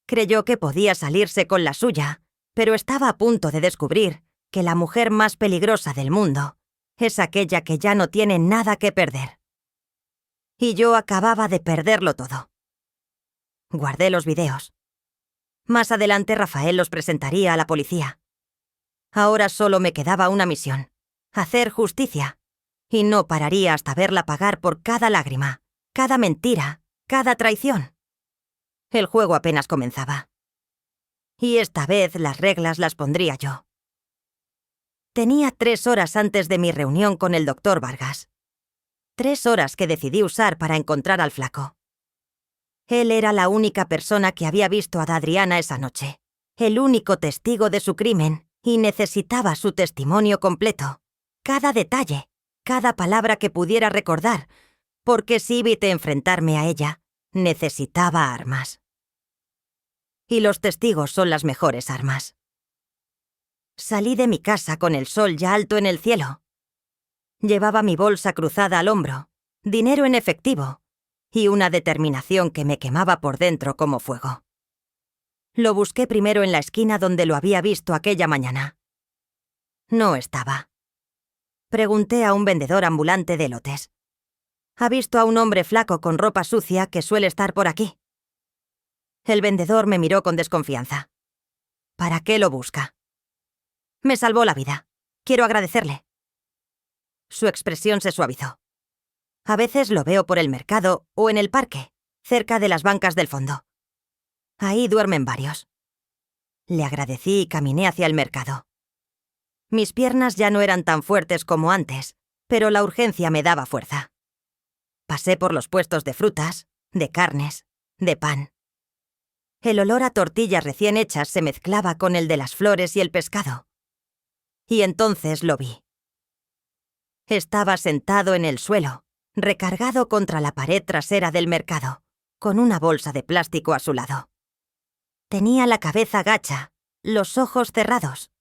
Creyó que podía salirse con la suya, pero estaba a punto de descubrir que la mujer más peligrosa del mundo es aquella que ya no tiene nada que perder. Y yo acababa de perderlo todo. Guardé los videos. Más adelante Rafael los presentaría a la policía. Ahora solo me quedaba una misión: hacer justicia. Y no pararía hasta verla pagar por cada lágrima, cada mentira, cada traición. El juego apenas comenzaba. Y esta vez las reglas las pondría yo. Tenía 3 horas antes de mi reunión con el doctor Vargas. 3 horas que decidí usar para encontrar al flaco. Él era la única persona que había visto a Adriana esa noche, el único testigo de su crimen, y necesitaba su testimonio completo. Cada detalle, cada palabra que pudiera recordar, porque si evité enfrentarme a ella, necesitaba armas. Y los testigos son las mejores armas. Salí de mi casa con el sol ya alto en el cielo. Llevaba mi bolsa cruzada al hombro, dinero en efectivo, y una determinación que me quemaba por dentro como fuego. Lo busqué primero en la esquina donde lo había visto aquella mañana. No estaba. Pregunté a un vendedor ambulante de elotes. ¿Ha visto a un hombre flaco con ropa sucia que suele estar por aquí? El vendedor me miró con desconfianza. ¿Para qué lo busca? Me salvó la vida. Quiero agradecerle. Su expresión se suavizó. A veces lo veo por el mercado o en el parque, cerca de las bancas del fondo. Ahí duermen varios. Le agradecí y caminé hacia el mercado. Mis piernas ya no eran tan fuertes como antes, pero la urgencia me daba fuerza. Pasé por los puestos de frutas, de carnes, de pan. El olor a tortillas recién hechas se mezclaba con el de las flores y el pescado. Y entonces lo vi. Estaba sentado en el suelo, recargado contra la pared trasera del mercado, con una bolsa de plástico a su lado. Tenía la cabeza gacha, los ojos cerrados.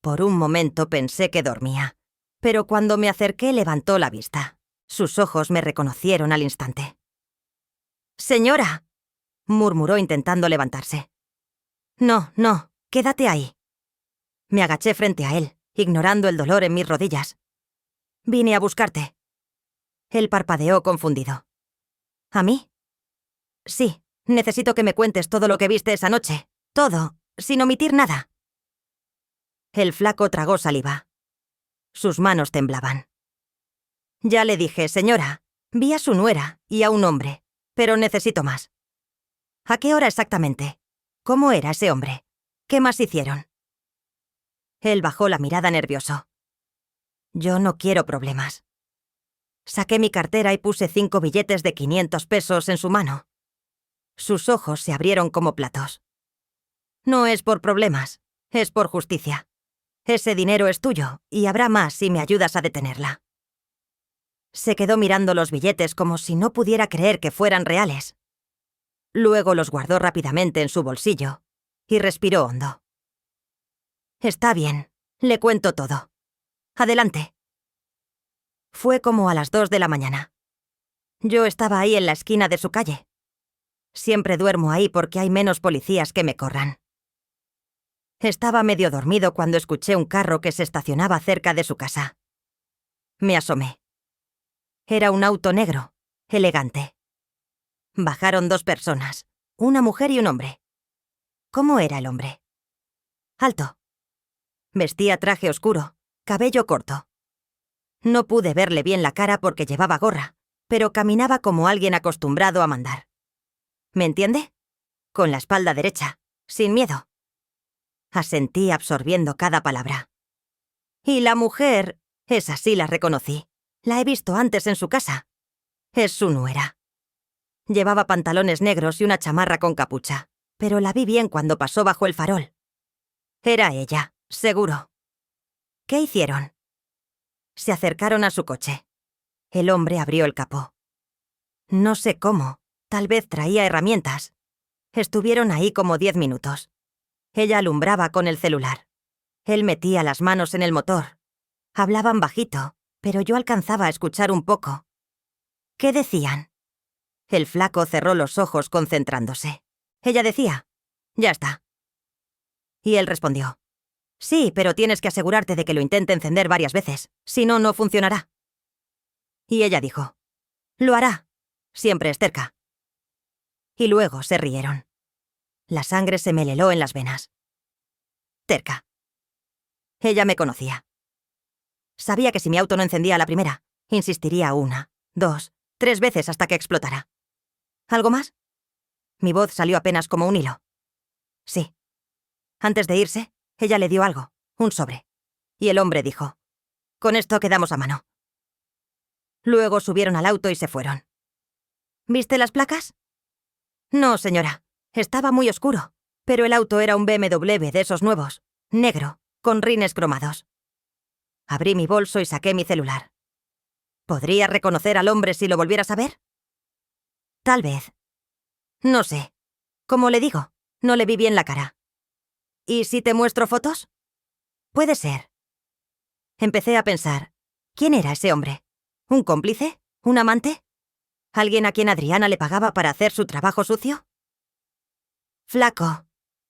Por un momento pensé que dormía, pero cuando me acerqué levantó la vista. Sus ojos me reconocieron al instante. «Señora», murmuró intentando levantarse. «No, quédate ahí». Me agaché frente a él, ignorando el dolor en mis rodillas. «Vine a buscarte». Él parpadeó confundido. ¿A mí? «Sí, necesito que me cuentes todo lo que viste esa noche. Todo, sin omitir nada». El flaco tragó saliva. Sus manos temblaban. «Ya le dije, señora, vi a su nuera y a un hombre, pero necesito más». «¿A qué hora exactamente? ¿Cómo era ese hombre? ¿Qué más hicieron?» Él bajó la mirada nervioso. «Yo no quiero problemas». Saqué mi cartera y puse 5 billetes de 500 pesos en su mano. Sus ojos se abrieron como platos. «No es por problemas, es por justicia. Ese dinero es tuyo y habrá más si me ayudas a detenerla». Se quedó mirando los billetes como si no pudiera creer que fueran reales. Luego los guardó rápidamente en su bolsillo y respiró hondo. «Está bien, le cuento todo. Adelante». Fue como a las 2 de la mañana. Yo estaba ahí en la esquina de su calle. Siempre duermo ahí porque hay menos policías que me corran. Estaba medio dormido cuando escuché un carro que se estacionaba cerca de su casa. Me asomé. Era un auto negro, elegante. Bajaron 2 personas, una mujer y un hombre. ¿Cómo era el hombre? Alto. Vestía traje oscuro, cabello corto. No pude verle bien la cara porque llevaba gorra, pero caminaba como alguien acostumbrado a mandar. ¿Me entiende? Con la espalda derecha, sin miedo. Asentí absorbiendo cada palabra. Y la mujer, esa sí la reconocí. La he visto antes en su casa. Es su nuera. Llevaba pantalones negros y una chamarra con capucha, pero la vi bien cuando pasó bajo el farol. Era ella, seguro. ¿Qué hicieron? Se acercaron a su coche. El hombre abrió el capó. No sé cómo, tal vez traía herramientas. Estuvieron ahí como 10 minutos. Ella alumbraba con el celular. Él metía las manos en el motor. Hablaban bajito, pero yo alcanzaba a escuchar un poco. ¿Qué decían? El flaco cerró los ojos concentrándose. Ella decía, «Ya está». Y él respondió, «Sí, pero tienes que asegurarte de que lo intente encender varias veces, si no, no funcionará». Y ella dijo, «Lo hará. Siempre es cerca». Y luego se rieron. La sangre se me heló en las venas. Terca. Ella me conocía. Sabía que si mi auto no encendía a la primera, insistiría 1, 2, 3 veces hasta que explotara. ¿Algo más? Mi voz salió apenas como un hilo. Sí. Antes de irse, ella le dio algo, un sobre. Y el hombre dijo, «Con esto quedamos a mano». Luego subieron al auto y se fueron. ¿Viste las placas? No, señora. Estaba muy oscuro, pero el auto era un BMW de esos nuevos, negro, con rines cromados. Abrí mi bolso y saqué mi celular. ¿Podría reconocer al hombre si lo volvieras a ver? Tal vez. No sé. Como le digo, no le vi bien la cara. ¿Y si te muestro fotos? Puede ser. Empecé a pensar, ¿quién era ese hombre? ¿Un cómplice? ¿Un amante? ¿Alguien a quien Adriana le pagaba para hacer su trabajo sucio? Flaco,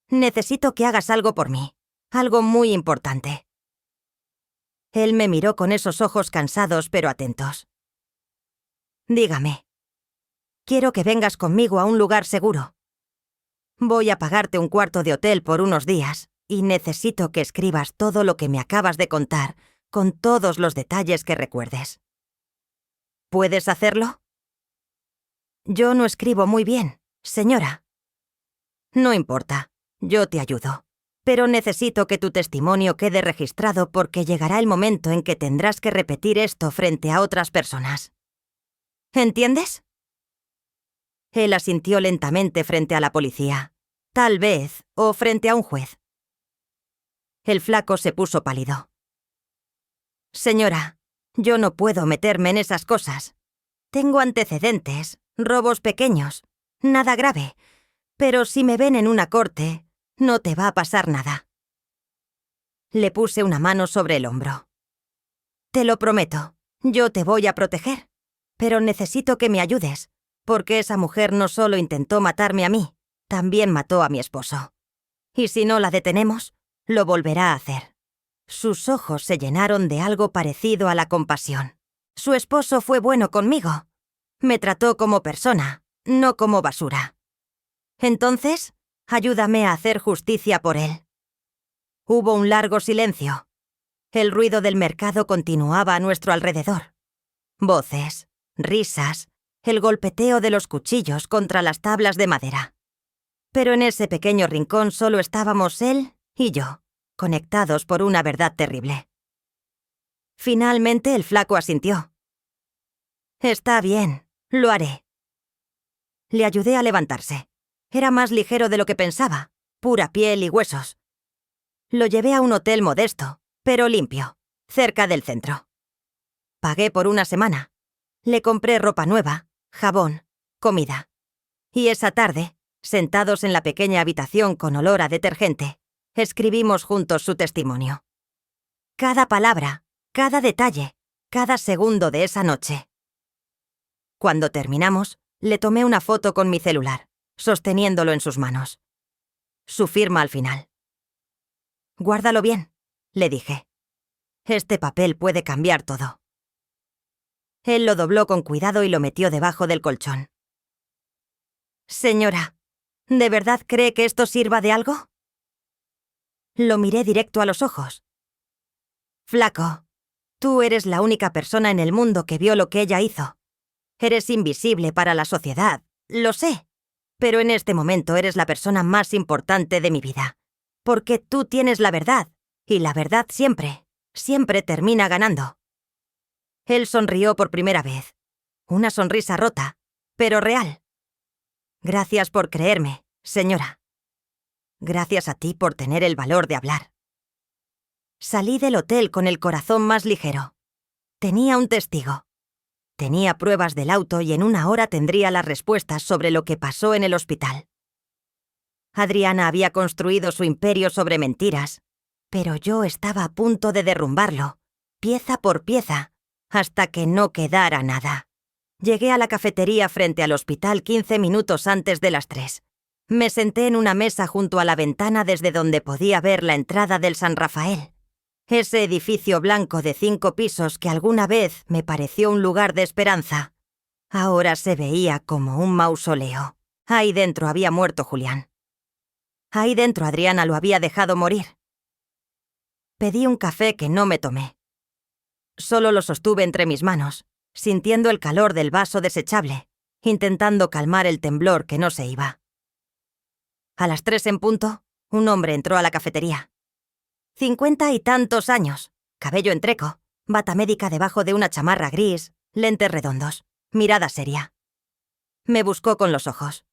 necesito que hagas algo por mí. Algo muy importante. Él me miró con esos ojos cansados pero atentos. Dígame. Quiero que vengas conmigo a un lugar seguro. Voy a pagarte un cuarto de hotel por unos días y necesito que escribas todo lo que me acabas de contar, con todos los detalles que recuerdes. ¿Puedes hacerlo? Yo no escribo muy bien, señora. No importa, yo te ayudo. Pero necesito que tu testimonio quede registrado porque llegará el momento en que tendrás que repetir esto frente a otras personas. ¿Entiendes? Él asintió lentamente frente a la policía. Tal vez, o frente a un juez. El flaco se puso pálido. Señora, yo no puedo meterme en esas cosas. Tengo antecedentes, robos pequeños, nada grave. Pero si me ven en una corte, no te va a pasar nada. Le puse una mano sobre el hombro. Te lo prometo, yo te voy a proteger. Pero necesito que me ayudes, porque esa mujer no solo intentó matarme a mí, también mató a mi esposo. Y si no la detenemos, lo volverá a hacer. Sus ojos se llenaron de algo parecido a la compasión. Su esposo fue bueno conmigo. Me trató como persona, no como basura. Entonces, ayúdame a hacer justicia por él. Hubo un largo silencio. El ruido del mercado continuaba a nuestro alrededor. Voces, risas, el golpeteo de los cuchillos contra las tablas de madera. Pero en ese pequeño rincón solo estábamos él y yo, conectados por una verdad terrible. Finalmente el flaco asintió. Está bien, lo haré. Le ayudé a levantarse. Era más ligero de lo que pensaba, pura piel y huesos. Lo llevé a un hotel modesto, pero limpio, cerca del centro. Pagué por una semana. Le compré ropa nueva, jabón, comida. Y esa tarde, sentados en la pequeña habitación con olor a detergente, escribimos juntos su testimonio. Cada palabra, cada detalle, cada segundo de esa noche. Cuando terminamos, le tomé una foto con mi celular. sosteniéndolo en sus manos. Su firma al final. «Guárdalo bien», le dije. «Este papel puede cambiar todo». Él lo dobló con cuidado y lo metió debajo del colchón. «Señora, ¿de verdad cree que esto sirva de algo?» Lo miré directo a los ojos. «Flaco, tú eres la única persona en el mundo que vio lo que ella hizo. Eres invisible para la sociedad, lo sé, pero en este momento eres la persona más importante de mi vida, porque tú tienes la verdad, y la verdad siempre, siempre termina ganando». Él sonrió por primera vez. Una sonrisa rota, pero real. «Gracias por creerme, señora. Gracias a ti por tener el valor de hablar». Salí del hotel con el corazón más ligero. Tenía un testigo. Tenía pruebas del auto y en 1 hora tendría las respuestas sobre lo que pasó en el hospital. Adriana había construido su imperio sobre mentiras, pero yo estaba a punto de derrumbarlo, pieza por pieza, hasta que no quedara nada. Llegué a la cafetería frente al hospital 15 minutos antes de las 3. Me senté en una mesa junto a la ventana desde donde podía ver la entrada del San Rafael. Ese edificio blanco de 5 pisos que alguna vez me pareció un lugar de esperanza, ahora se veía como un mausoleo. Ahí dentro había muerto Julián. Ahí dentro Adriana lo había dejado morir. Pedí un café que no me tomé. Solo lo sostuve entre mis manos, sintiendo el calor del vaso desechable, intentando calmar el temblor que no se iba. A las 3 en punto, un hombre entró a la cafetería. 50 y tantos años, cabello entreco, bata médica debajo de una chamarra gris, lentes redondos, mirada seria. Me buscó con los ojos.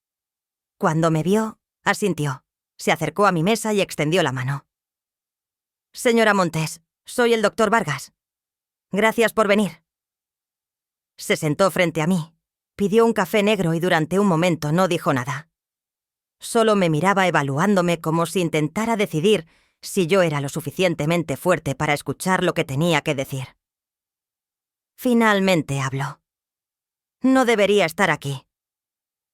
Cuando me vio, asintió, se acercó a mi mesa y extendió la mano. «Señora Montes, soy el doctor Vargas. Gracias por venir». Se sentó frente a mí, pidió un café negro y durante un momento no dijo nada. Solo me miraba evaluándome como si intentara decidir si yo era lo suficientemente fuerte para escuchar lo que tenía que decir. Finalmente habló. «No debería estar aquí.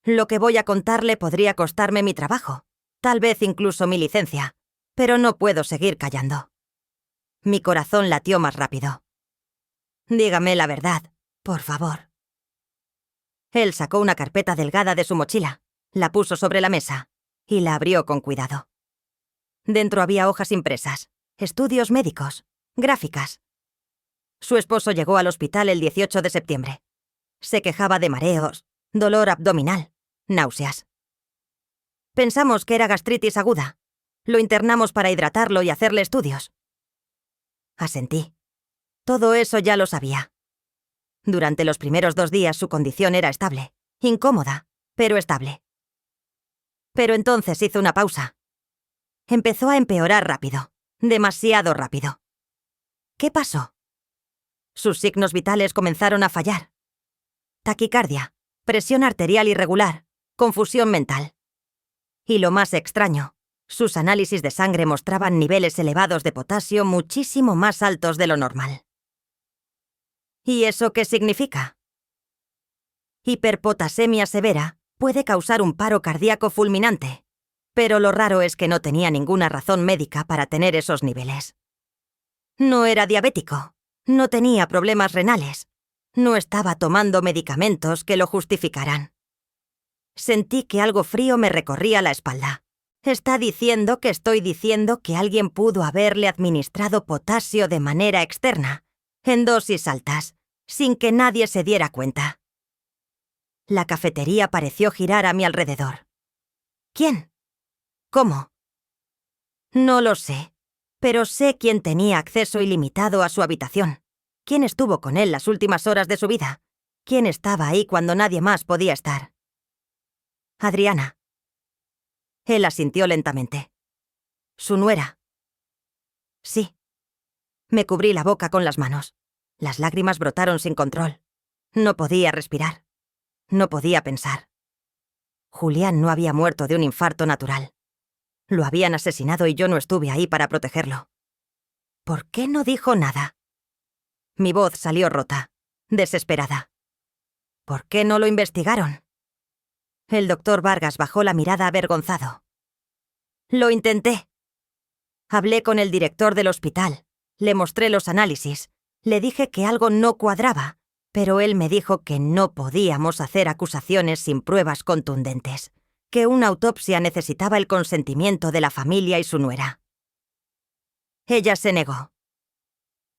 Lo que voy a contarle podría costarme mi trabajo, tal vez incluso mi licencia, pero no puedo seguir callando». Mi corazón latió más rápido. «Dígame la verdad, por favor». Él sacó una carpeta delgada de su mochila, la puso sobre la mesa y la abrió con cuidado. Dentro había hojas impresas, estudios médicos, gráficas. Su esposo llegó al hospital el 18 de septiembre. Se quejaba de mareos, dolor abdominal, náuseas. Pensamos que era gastritis aguda. Lo internamos para hidratarlo y hacerle estudios. Asentí. Todo eso ya lo sabía. Durante los primeros 2 días su condición era estable, incómoda, pero estable. Pero entonces hizo una pausa. Empezó a empeorar rápido, demasiado rápido. ¿Qué pasó? Sus signos vitales comenzaron a fallar. Taquicardia, presión arterial irregular, confusión mental. Y lo más extraño, sus análisis de sangre mostraban niveles elevados de potasio muchísimo más altos de lo normal. ¿Y eso qué significa? Hiperpotasemia severa puede causar un paro cardíaco fulminante, pero lo raro es que no tenía ninguna razón médica para tener esos niveles. No era diabético, no tenía problemas renales, no estaba tomando medicamentos que lo justificaran. Sentí que algo frío me recorría la espalda. ¿Está diciendo que estoy diciendo que alguien pudo haberle administrado potasio de manera externa, en dosis altas, sin que nadie se diera cuenta? La cafetería pareció girar a mi alrededor. ¿Quién? ¿Cómo? No lo sé, pero sé quién tenía acceso ilimitado a su habitación, quién estuvo con él las últimas horas de su vida, quién estaba ahí cuando nadie más podía estar. Adriana. Él asintió lentamente. Su nuera. Sí. Me cubrí la boca con las manos. Las lágrimas brotaron sin control. No podía respirar. No podía pensar. Julián no había muerto de un infarto natural. Lo habían asesinado y yo no estuve ahí para protegerlo. ¿Por qué no dijo nada? Mi voz salió rota, desesperada. ¿Por qué no lo investigaron? El doctor Vargas bajó la mirada avergonzado. Lo intenté. Hablé con el director del hospital. Le mostré los análisis. Le dije que algo no cuadraba, pero él me dijo que no podíamos hacer acusaciones sin pruebas contundentes, que una autopsia necesitaba el consentimiento de la familia y su nuera. Ella se negó.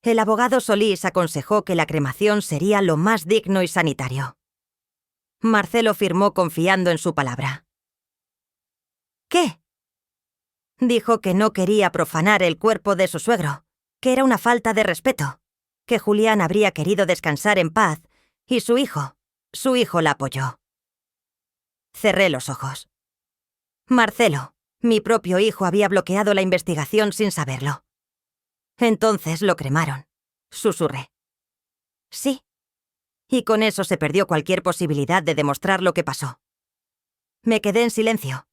El abogado Solís aconsejó que la cremación sería lo más digno y sanitario. Marcelo firmó confiando en su palabra. ¿Qué? Dijo que no quería profanar el cuerpo de su suegro, que era una falta de respeto, que Julián habría querido descansar en paz y su hijo la apoyó. Cerré los ojos. Marcelo, mi propio hijo, había bloqueado la investigación sin saberlo. Entonces lo cremaron, susurré. Sí. Y con eso se perdió cualquier posibilidad de demostrar lo que pasó. Me quedé en silencio.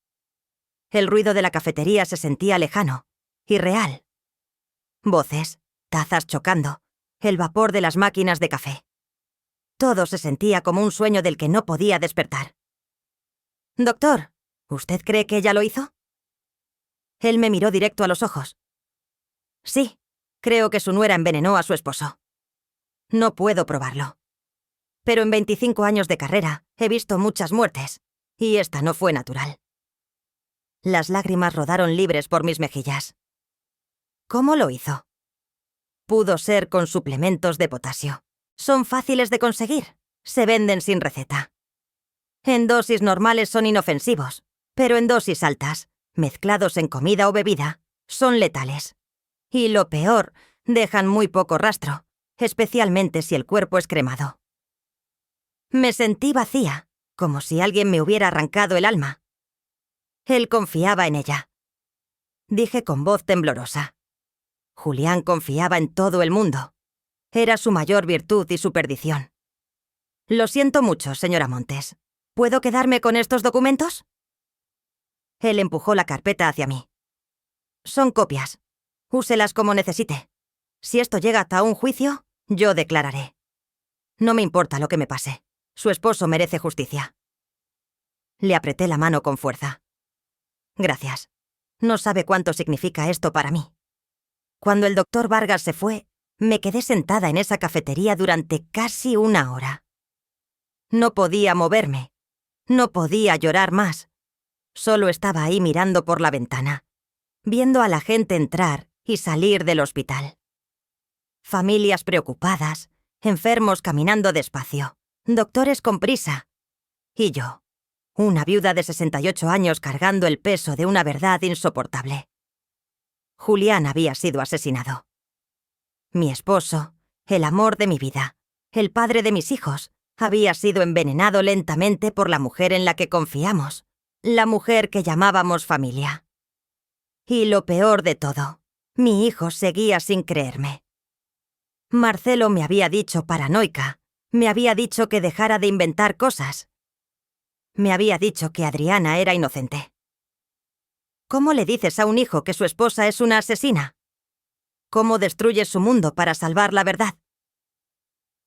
El ruido de la cafetería se sentía lejano, irreal. Voces, tazas chocando, el vapor de las máquinas de café. Todo se sentía como un sueño del que no podía despertar. Doctor, ¿usted cree que ella lo hizo? Él me miró directo a los ojos. Sí, creo que su nuera envenenó a su esposo. No puedo probarlo. Pero en 25 años de carrera he visto muchas muertes, y esta no fue natural. Las lágrimas rodaron libres por mis mejillas. ¿Cómo lo hizo? Pudo ser con suplementos de potasio. Son fáciles de conseguir. Se venden sin receta. En dosis normales son inofensivos, pero en dosis altas, mezclados en comida o bebida, son letales. Y lo peor, dejan muy poco rastro, especialmente si el cuerpo es cremado. Me sentí vacía, como si alguien me hubiera arrancado el alma. Él confiaba en ella. Dije con voz temblorosa. Julián confiaba en todo el mundo. Era su mayor virtud y su perdición. Lo siento mucho, señora Montes. ¿Puedo quedarme con estos documentos? Él empujó la carpeta hacia mí. Son copias. Úselas como necesite. Si esto llega hasta un juicio, yo declararé. No me importa lo que me pase. Su esposo merece justicia. Le apreté la mano con fuerza. Gracias. No sabe cuánto significa esto para mí. Cuando el doctor Vargas se fue, me quedé sentada en esa cafetería durante casi una hora. No podía moverme. No podía llorar más. Solo estaba ahí mirando por la ventana, viendo a la gente entrar y salir del hospital. Familias preocupadas, enfermos caminando despacio, doctores con prisa. Y yo, una viuda de 68 años cargando el peso de una verdad insoportable. Julián había sido asesinado. Mi esposo, el amor de mi vida, el padre de mis hijos, había sido envenenado lentamente por la mujer en la que confiamos, la mujer que llamábamos familia. Y lo peor de todo, mi hijo seguía sin creerme. Marcelo me había dicho paranoica, me había dicho que dejara de inventar cosas. Me había dicho que Adriana era inocente. ¿Cómo le dices a un hijo que su esposa es una asesina? ¿Cómo destruyes su mundo para salvar la verdad?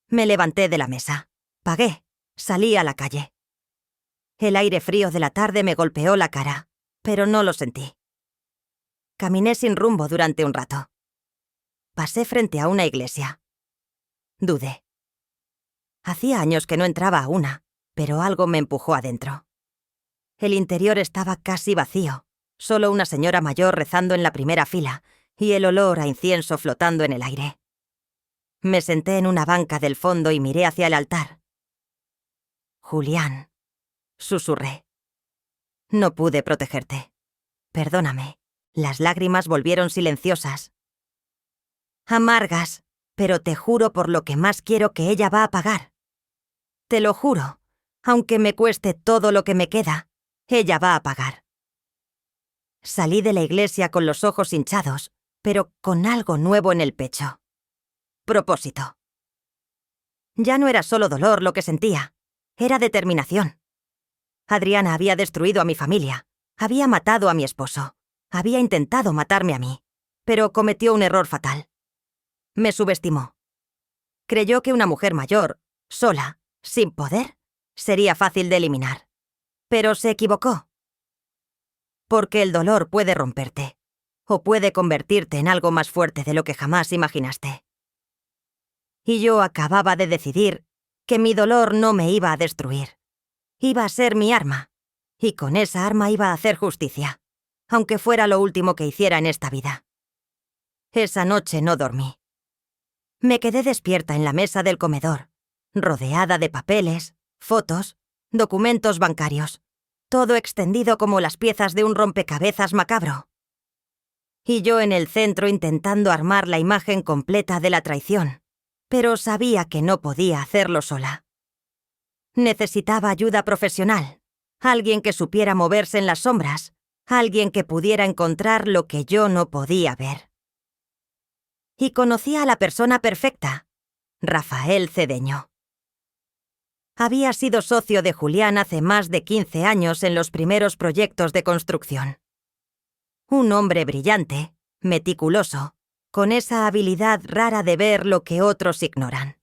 Me levanté de la mesa, pagué, salí a la calle. El aire frío de la tarde me golpeó la cara, pero no lo sentí. Caminé sin rumbo durante un rato. Pasé frente a una iglesia. Dudé. Hacía años que no entraba a una, pero algo me empujó adentro. El interior estaba casi vacío, solo una señora mayor rezando en la primera fila y el olor a incienso flotando en el aire. Me senté en una banca del fondo y miré hacia el altar. Julián, susurré. No pude protegerte. Perdóname. Las lágrimas volvieron silenciosas. Amargas, pero te juro por lo que más quiero que ella va a pagar. Te lo juro, aunque me cueste todo lo que me queda, ella va a pagar. Salí de la iglesia con los ojos hinchados, pero con algo nuevo en el pecho. Propósito. Ya no era solo dolor lo que sentía, era determinación. Adriana había destruido a mi familia, había matado a mi esposo, había intentado matarme a mí, pero cometió un error fatal. Me subestimó. Creyó que una mujer mayor, sola, sin poder, sería fácil de eliminar. Pero se equivocó. Porque el dolor puede romperte, o puede convertirte en algo más fuerte de lo que jamás imaginaste. Y yo acababa de decidir que mi dolor no me iba a destruir. Iba a ser mi arma, y con esa arma iba a hacer justicia, aunque fuera lo último que hiciera en esta vida. Esa noche no dormí. Me quedé despierta en la mesa del comedor, rodeada de papeles, fotos, documentos bancarios, todo extendido como las piezas de un rompecabezas macabro. Y yo en el centro intentando armar la imagen completa de la traición, pero sabía que no podía hacerlo sola. Necesitaba ayuda profesional, alguien que supiera moverse en las sombras, alguien que pudiera encontrar lo que yo no podía ver. Y conocí a la persona perfecta, Rafael Cedeño. Había sido socio de Julián hace más de 15 años en los primeros proyectos de construcción. Un hombre brillante, meticuloso, con esa habilidad rara de ver lo que otros ignoran.